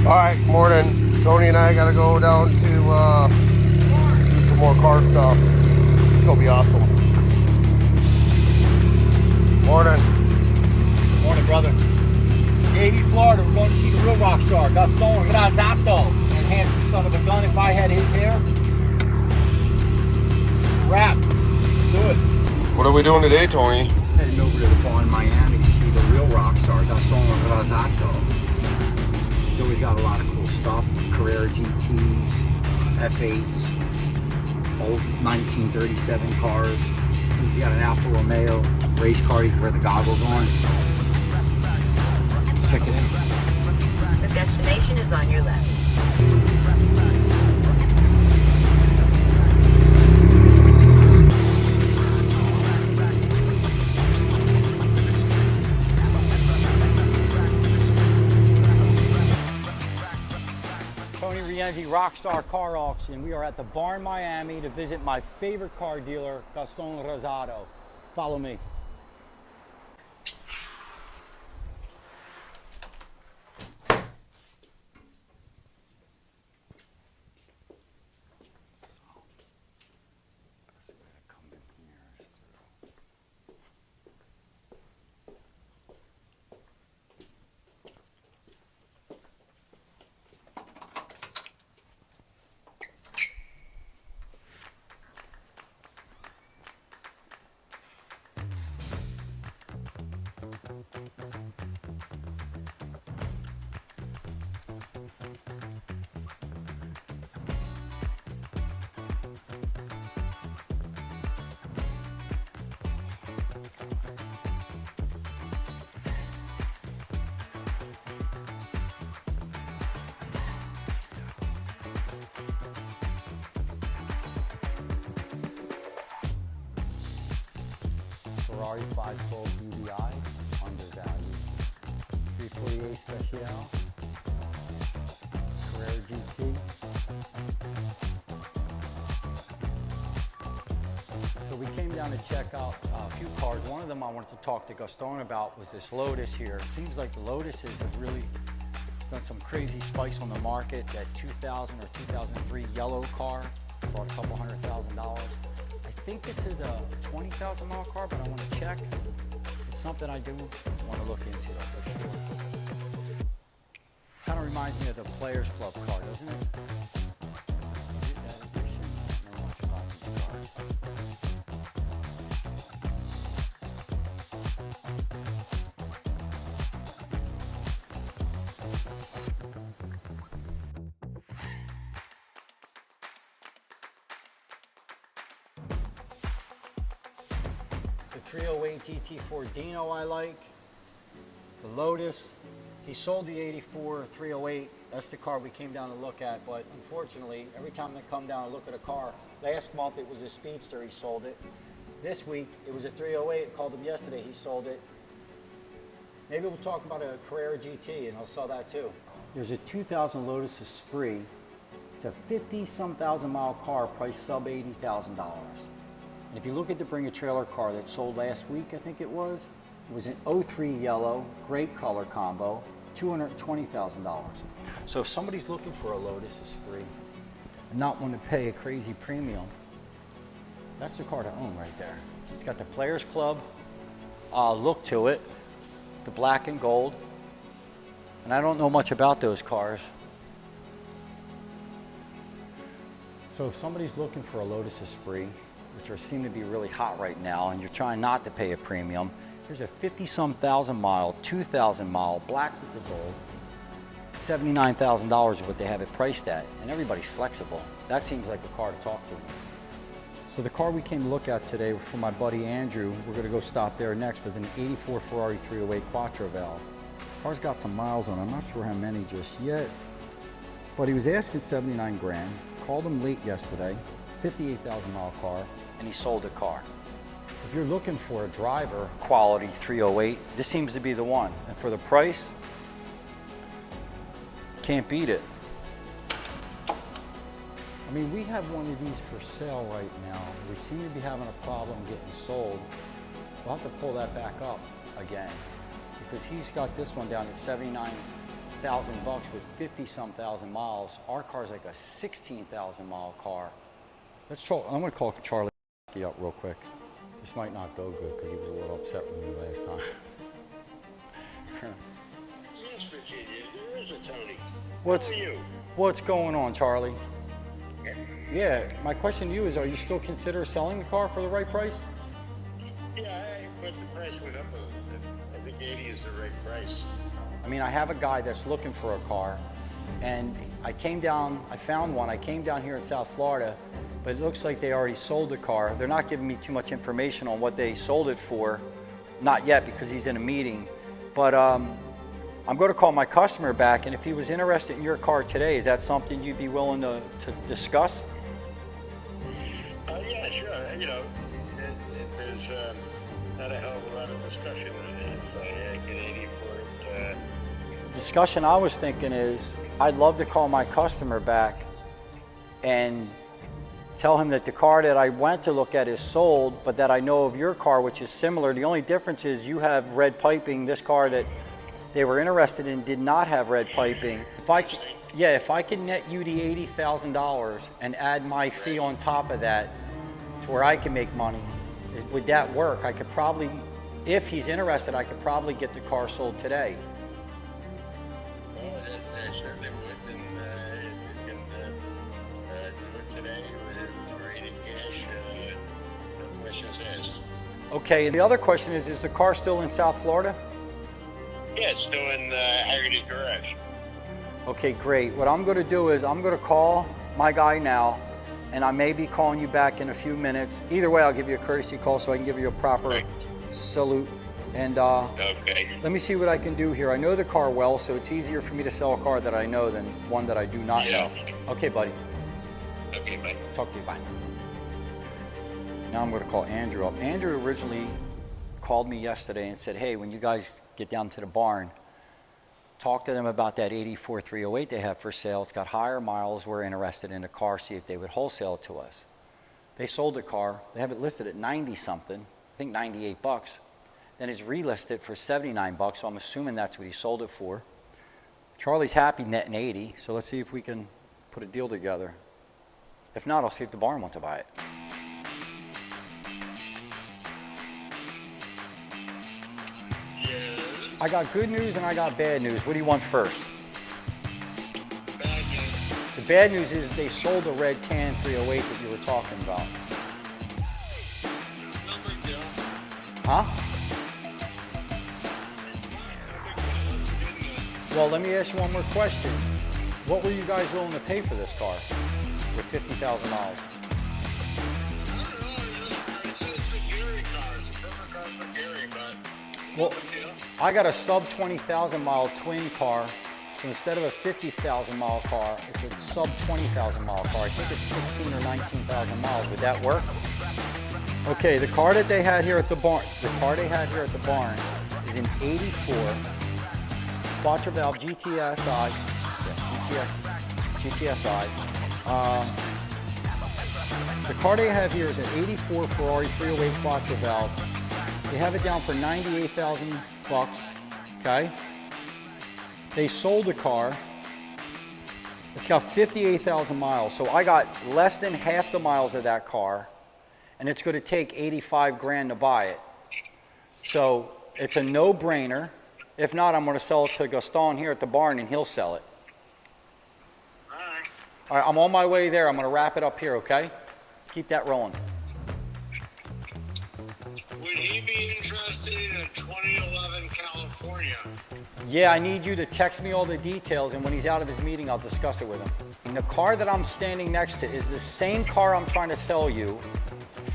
Alright, morning. Tony and I gotta go down to do some more car stuff. It's gonna be awesome. Morning. Morning, brother. Davie, Florida, we're going to see the real rock star, Gaston Razzato. And handsome son of a gun. If I had his hair, it's a wrap. Let's do it. What are we doing today, Tony? Heading over to the bar in Miami to see the real rock star, Gaston Razzato. He's always got a lot of cool stuff. Carrera GTs, F8s, old 1937 cars. He's got an Alfa Romeo race car you can wear the goggles on. Let's check it out. The destination is on your left. Rockstar Car Auction. We are at the bar in Miami to visit my favorite car dealer, Gaston Razzato. Follow me. Ferrari 512 UBI, undervalued. 348 Special, Carrera GT. So we came down to check out a few cars. One of them I wanted to talk to Gaston about was this Lotus here. It seems like the Lotuses have really done some crazy spikes on the market. That 2000 or 2003 yellow car bought a couple $100,000. I think this is a 20,000 mile car, but I want to check. It's something I do want to look into for sure. Kind of reminds me of the Players Club car, doesn't it? The 308 GT4 Dino I like. The Lotus. He sold the 84 308. That's the car we came down to look at, but unfortunately, every time they come down and look at a car, last month it was a Speedster, he sold it. This week, it was a 308. I called him yesterday, he sold it. Maybe we'll talk about a Carrera GT and I'll sell that too. There's a 2000 Lotus Esprit. It's a 50-some thousand mile car priced sub $80,000. And if you look at the Bring a Trailer car that sold last week, I think it was an 03 yellow, great color combo, $220,000. So if somebody's looking for a Lotus Esprit and not want to pay a crazy premium, that's the car to own right there. It's got the Players Club look to it, the black and gold. And I don't know much about those cars. So if somebody's looking for a Lotus Esprit, which seem to be really hot right now, and you're trying not to pay a premium, here's a 50-some thousand mile, 2,000 mile, black with the gold. $79,000 is what they have it priced at, and everybody's flexible. That seems like a car to talk to. So the car we came to look at today for my buddy Andrew, we're going to go stop there next, was an 84 Ferrari 308 Quattro valve. Car's got some miles on it. I'm not sure how many just yet, but he was asking 79 grand. Called him late yesterday, 58,000 mile car, and he sold the car. If you're looking for a driver quality 308, this seems to be the one. And for the price, can't beat it. I mean, we have one of these for sale right now. We seem to be having a problem getting sold. We'll have to pull that back up again because he's got this one down at 79 bucks with 50-some thousand miles. Our car's like a 16,000 mile car. I'm gonna call Charlie up real quick. This might not go good because he was a little upset with me last time. Yes, Virginia, there is a Tony. What's How are you? what's going on, Charlie? Yeah, my question to you is, are you still consider selling the car for the right price? Yeah, but the price went up a little bit. I think 80 is the right price. I mean, I have a guy that's looking for a car, and I found one. I came down here in South Florida, but it looks like they already sold the car. They're not giving me too much information on what they sold it for, not yet because he's in a meeting. But I'm going to call my customer back, and if he was interested in your car today, is that something you'd be willing to discuss? Yeah, sure. You know, there's not a hell of a lot of discussion on it. If I get 80 for it. Discussion I was thinking is, I'd love to call my customer back and tell him that the car that I went to look at is sold, but that I know of your car, which is similar. The only difference is you have red piping. This car that they were interested in did not have red piping. If I can net you the $80,000 and add my fee on top of that to where I can make money, would that work? I could probably, if he's interested, I could probably get the car sold today. Well, that certainly would. And if you can do it today for 80 cash, no questions asked. Okay, and the other question is the car still in South Florida? Yeah, it's still in Haggerty's garage. Okay, great. What I'm going to do is I'm going to call my guy now, and I may be calling you back in a few minutes. Either way, I'll give you a courtesy call so I can give you a proper salute. And Okay. let me see what I can do here. I know the car well, so it's easier for me to sell a car that I know than one that I do not know. Okay, buddy. Okay, bye. Talk to you, bye. Now I'm going to call Andrew up. Andrew originally called me yesterday and said, hey, when you guys get down to the barn, talk to them about that 84 308 they have for sale. It's got higher miles. We're interested in the car, see if they would wholesale it to us. They sold the car. They have it listed at 90 something, I think 98 bucks. Then it's relisted for 79 bucks, so I'm assuming that's what he sold it for. Charlie's happy netting 80, so let's see if we can put a deal together. If not, I'll see if the barn wants to buy it. I got good news and I got bad news. What do you want first? Bad news. The bad news is they sold the red tan 308 that you were talking about. No big deal. Huh? Well, let me ask you one more question. What were you guys willing to pay for this car with 50,000 miles? I don't know. It's a Gary car. It's a perfect car for Gary, but Well, no big deal. I got a sub 20,000 mile twin car, so instead of a 50,000 mile car, it's a sub 20,000 mile car. I think it's 16 or 19,000 miles. Would that work? Okay, the car that they had here at the barn, is an 84 quattro valve GTSI. Yes, GTSI. The car they have here is an 84 Ferrari 308 quattro valve. They have it down for 98,000 bucks, okay? They sold the car. It's got 58,000 miles, so I got less than half the miles of that car, and it's going to take 85 grand to buy it. So it's a no-brainer. If not, I'm going to sell it to Gaston here at the barn, and he'll sell it. All right. All right, I'm on my way there. I'm going to wrap it up here, okay? Keep that rolling. Would he be interested in a 2011 California? Yeah, I need you to text me all the details, and when he's out of his meeting, I'll discuss it with him. And the car that I'm standing next to is the same car I'm trying to sell you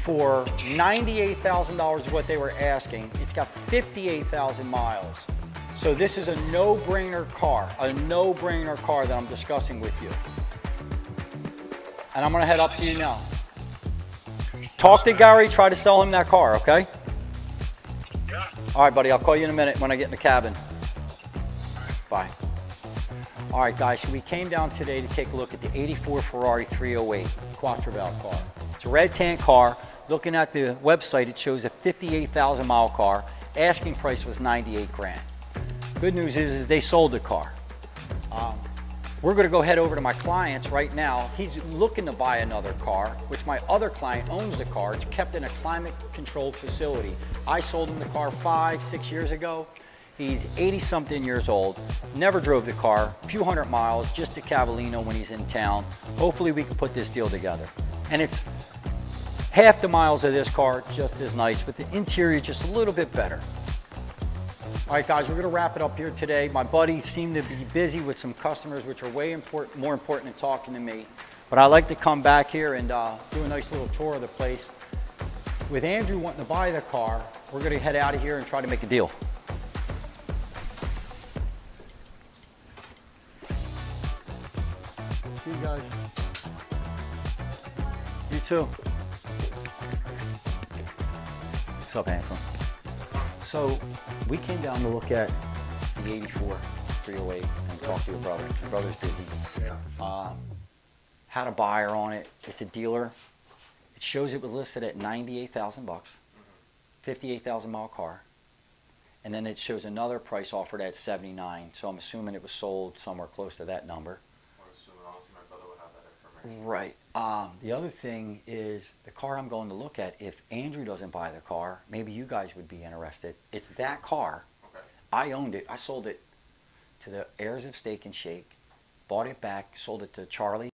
for $98,000 is what they were asking. It's got 58,000 miles. So this is a no-brainer car that I'm discussing with you. And I'm gonna head up to you now. Talk to Gary, try to sell him that car, okay? Yeah. All right, buddy, I'll call you in a minute when I get in the cabin. Bye. All right, guys, so we came down today to take a look at the 84 Ferrari 308 quattro valve car. It's a red tan car. Looking at the website, it shows a 58,000 mile car. Asking price was 98 grand. Good news is they sold the car. We're going to go head over to my client's right now. He's looking to buy another car, which my other client owns the car. It's kept in a climate-controlled facility. I sold him the car 5-6 years ago. He's 80-something years old, never drove the car, a few hundred miles, just to Cavallino when he's in town. Hopefully we can put this deal together. And it's half the miles of this car, just as nice, with the interior just a little bit better. All right, guys, we're going to wrap it up here today. My buddy seemed to be busy with some customers, which are way more important than talking to me. But I like to come back here and do a nice little tour of the place. With Andrew wanting to buy the car, we're going to head out of here and try to make a deal. See you guys. You too. What's up, handsome? So we came down to look at the 84 308 and talk to your brother. Your brother's busy. Yeah. Had a buyer on it. It's a dealer. It shows it was listed at $98,000, 58,000 mile car. And then it shows another price offered at 79. So I'm assuming it was sold somewhere close to that number. I'm assuming honestly my brother would have that information. Right. The other thing is the car I'm going to look at, if Andrew doesn't buy the car, maybe you guys would be interested. It's that car. Okay. I owned it. I sold it to the heirs of Steak and Shake, bought it back, sold it to Charlie,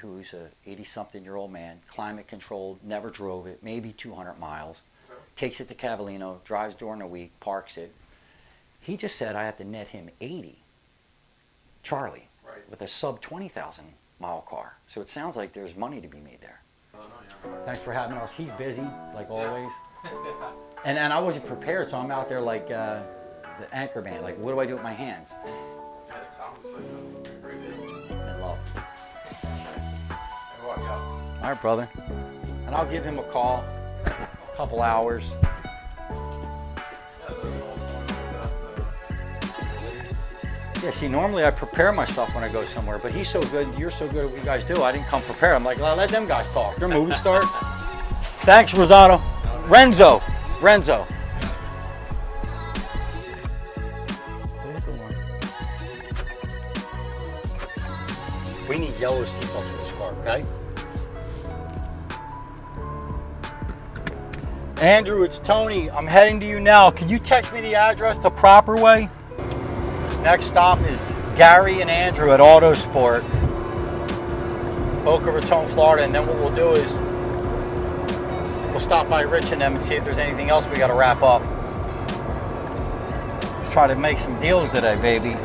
who's a 80-something-year-old man, climate controlled, never drove it, maybe 200 miles, Okay. takes it to Cavallino, drives during the week, parks it. He just said I have to net him 80, Charlie, Right. with a sub 20,000 mile car. So it sounds like there's money to be made there. Oh, no, yeah. Thanks for having us. He's busy, like always. And I wasn't prepared, so I'm out there like the anchor man. Like, what do I do with my hands? Yeah, it sounds like a great deal. In love. And what, yeah. All right, brother. And I'll give him a call, a couple hours. Yeah, see, normally I prepare myself when I go somewhere, but he's so good, you're so good at what you guys do, I didn't come prepared. I'm like, well, let them guys talk. They're movie stars. Thanks, Rosado. Renzo. We need yellow seatbelts for this car, okay? Andrew, it's Tony. I'm heading to you now. Can you text me the address the proper way? Next stop is Gary and Andrew at Autosport, Boca Raton, Florida. And then what we'll do is we'll stop by Rich and them and see if there's anything else we got to wrap up. Let's try to make some deals today, baby.